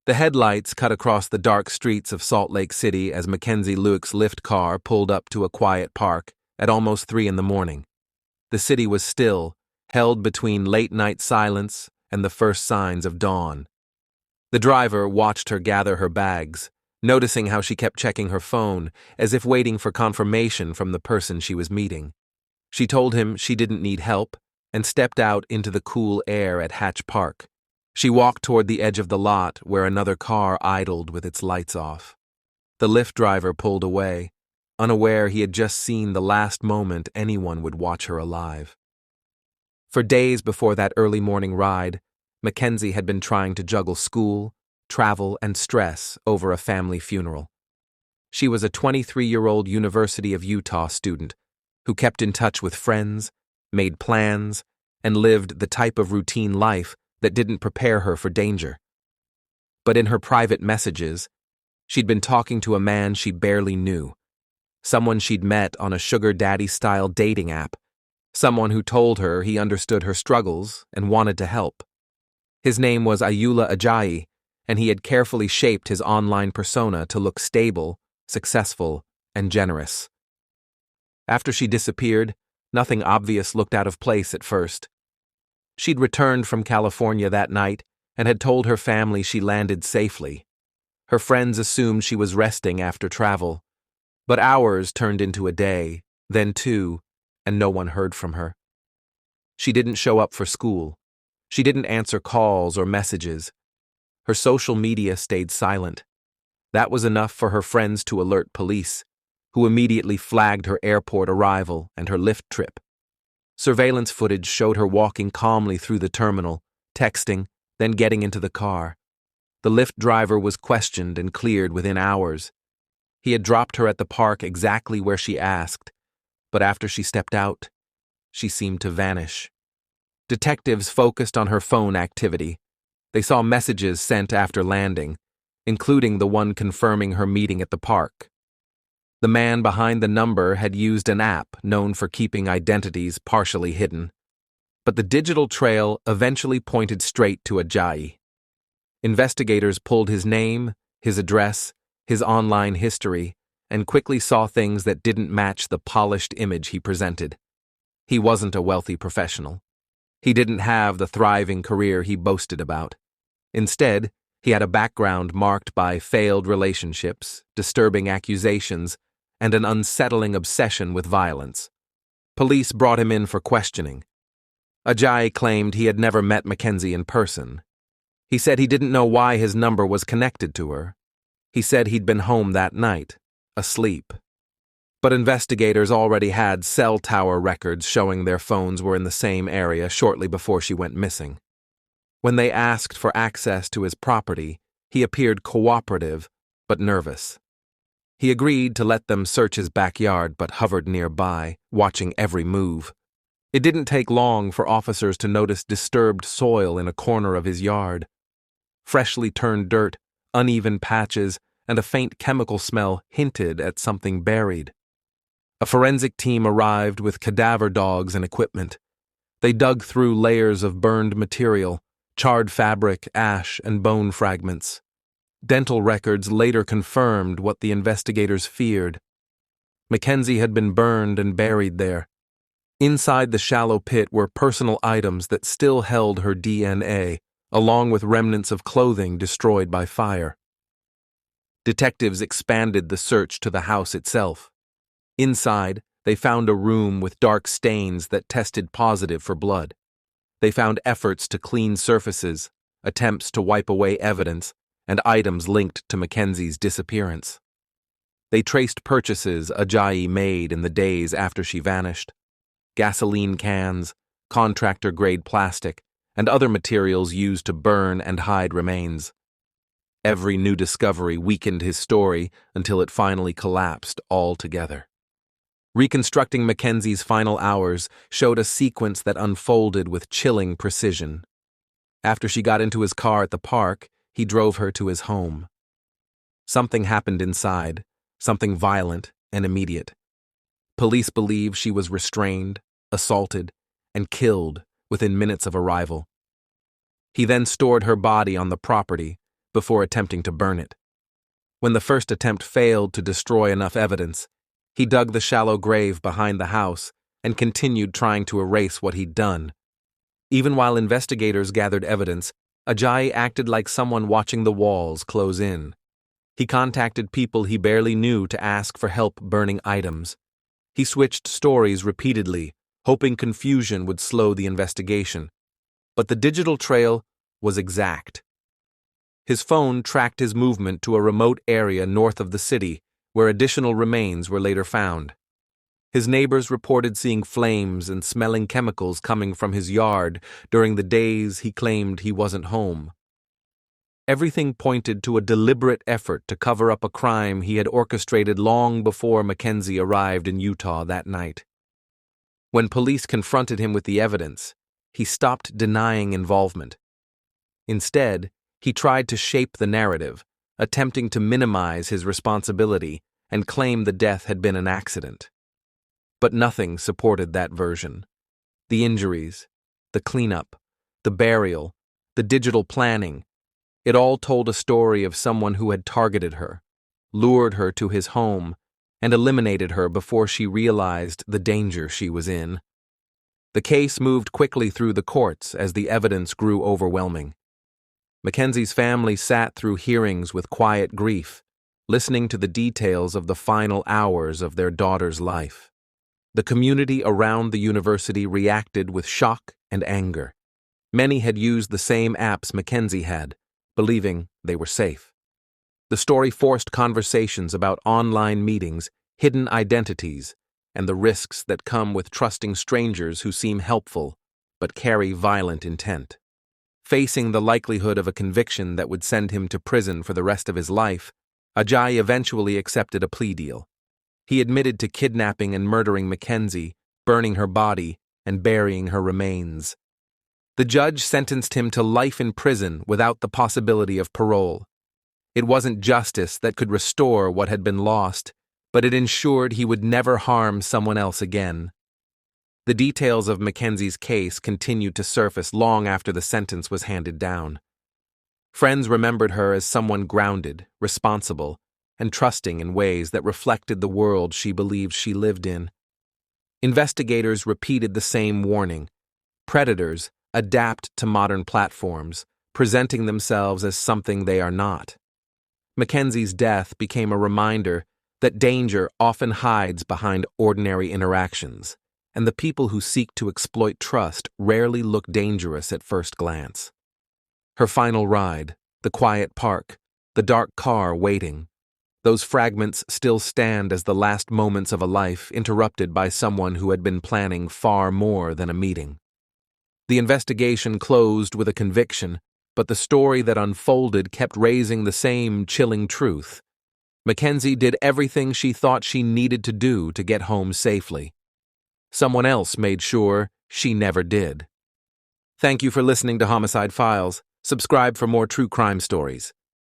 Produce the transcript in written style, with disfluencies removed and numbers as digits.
The headlights cut across the dark streets of Salt Lake City as Mackenzie Lueck's Lyft car pulled up to a quiet park at almost 3 in the morning. The city was still, held between late-night silence and the first signs of dawn. The driver watched her gather her bags, noticing how she kept checking her phone, as if waiting for confirmation from the person she was meeting. She told him she didn't need help and stepped out into the cool air at Hatch Park. She walked toward the edge of the lot where another car idled with its lights off. The Lyft driver pulled away, unaware he had just seen the last moment anyone would watch her alive. For days before that early morning ride, Mackenzie had been trying to juggle school, travel, and stress over a family funeral. She was a 23-year-old University of Utah student who kept in touch with friends, made plans, and lived the type of routine life that didn't prepare her for danger. But in her private messages, she'd been talking to a man she barely knew, someone she'd met on a sugar daddy-style dating app, someone who told her he understood her struggles and wanted to help. His name was Ayoola Ajayi, and he had carefully shaped his online persona to look stable, successful, and generous. After she disappeared, nothing obvious looked out of place at first. She'd returned from California that night and had told her family she landed safely. Her friends assumed she was resting after travel, but hours turned into a day, then 2, and no one heard from her. She didn't show up for school. She didn't answer calls or messages. Her social media stayed silent. That was enough for her friends to alert police, who immediately flagged her airport arrival and her Lyft trip. Surveillance footage showed her walking calmly through the terminal, texting, then getting into the car. The Lyft driver was questioned and cleared within hours. He had dropped her at the park exactly where she asked, but after she stepped out, she seemed to vanish. Detectives focused on her phone activity. They saw messages sent after landing, including the one confirming her meeting at the park. The man behind the number had used an app known for keeping identities partially hidden, but the digital trail eventually pointed straight to Ajayi. Investigators pulled his name, his address, his online history, and quickly saw things that didn't match the polished image he presented. He wasn't a wealthy professional. He didn't have the thriving career he boasted about. Instead, he had a background marked by failed relationships, disturbing accusations, and an unsettling obsession with violence. Police brought him in for questioning. Ajayi claimed he had never met Mackenzie in person. He said he didn't know why his number was connected to her. He said he'd been home that night, asleep. But investigators already had cell tower records showing their phones were in the same area shortly before she went missing. When they asked for access to his property, he appeared cooperative but nervous. He agreed to let them search his backyard but hovered nearby, watching every move. It didn't take long for officers to notice disturbed soil in a corner of his yard. Freshly turned dirt, uneven patches, and a faint chemical smell hinted at something buried. A forensic team arrived with cadaver dogs and equipment. They dug through layers of burned material, charred fabric, ash, and bone fragments. Dental records later confirmed what the investigators feared. Mackenzie had been burned and buried there. Inside the shallow pit were personal items that still held her DNA, along with remnants of clothing destroyed by fire. Detectives expanded the search to the house itself. Inside, they found a room with dark stains that tested positive for blood. They found efforts to clean surfaces, attempts to wipe away evidence, and items linked to Mackenzie's disappearance. They traced purchases Ajayi made in the days after she vanished. Gasoline cans, contractor-grade plastic, and other materials used to burn and hide remains. Every new discovery weakened his story until it finally collapsed altogether. Reconstructing Mackenzie's final hours showed a sequence that unfolded with chilling precision. After she got into his car at the park, he drove her to his home. Something happened inside, something violent and immediate. Police believe she was restrained, assaulted, and killed within minutes of arrival. He then stored her body on the property, before attempting to burn it. When the first attempt failed to destroy enough evidence, he dug the shallow grave behind the house and continued trying to erase what he'd done. Even while investigators gathered evidence, Ajayi acted like someone watching the walls close in. He contacted people he barely knew to ask for help burning items. He switched stories repeatedly, hoping confusion would slow the investigation. But the digital trail was exact. His phone tracked his movement to a remote area north of the city, where additional remains were later found. His neighbors reported seeing flames and smelling chemicals coming from his yard during the days he claimed he wasn't home. Everything pointed to a deliberate effort to cover up a crime he had orchestrated long before Mackenzie arrived in Utah that night. When police confronted him with the evidence, he stopped denying involvement. Instead, he tried to shape the narrative, attempting to minimize his responsibility and claim the death had been an accident. But nothing supported that version. The injuries, the cleanup, the burial, the digital planning, it all told a story of someone who had targeted her, lured her to his home, and eliminated her before she realized the danger she was in. The case moved quickly through the courts as the evidence grew overwhelming. Mackenzie's family sat through hearings with quiet grief, listening to the details of the final hours of their daughter's life. The community around the university reacted with shock and anger. Many had used the same apps Mackenzie had, believing they were safe. The story forced conversations about online meetings, hidden identities, and the risks that come with trusting strangers who seem helpful but carry violent intent. Facing the likelihood of a conviction that would send him to prison for the rest of his life, Ajayi eventually accepted a plea deal. He admitted to kidnapping and murdering Mackenzie, burning her body, and burying her remains. The judge sentenced him to life in prison without the possibility of parole. It wasn't justice that could restore what had been lost, but it ensured he would never harm someone else again. The details of Mackenzie's case continued to surface long after the sentence was handed down. Friends remembered her as someone grounded, responsible, and trusting in ways that reflected the world she believed she lived in. Investigators repeated the same warning: predators adapt to modern platforms, presenting themselves as something they are not. Mackenzie's death became a reminder that danger often hides behind ordinary interactions, and the people who seek to exploit trust rarely look dangerous at first glance. Her final ride, the quiet park, the dark car waiting, those fragments still stand as the last moments of a life interrupted by someone who had been planning far more than a meeting. The investigation closed with a conviction, but the story that unfolded kept raising the same chilling truth. Mackenzie did everything she thought she needed to do to get home safely. Someone else made sure she never did. Thank you for listening to Homicide Files. Subscribe for more true crime stories.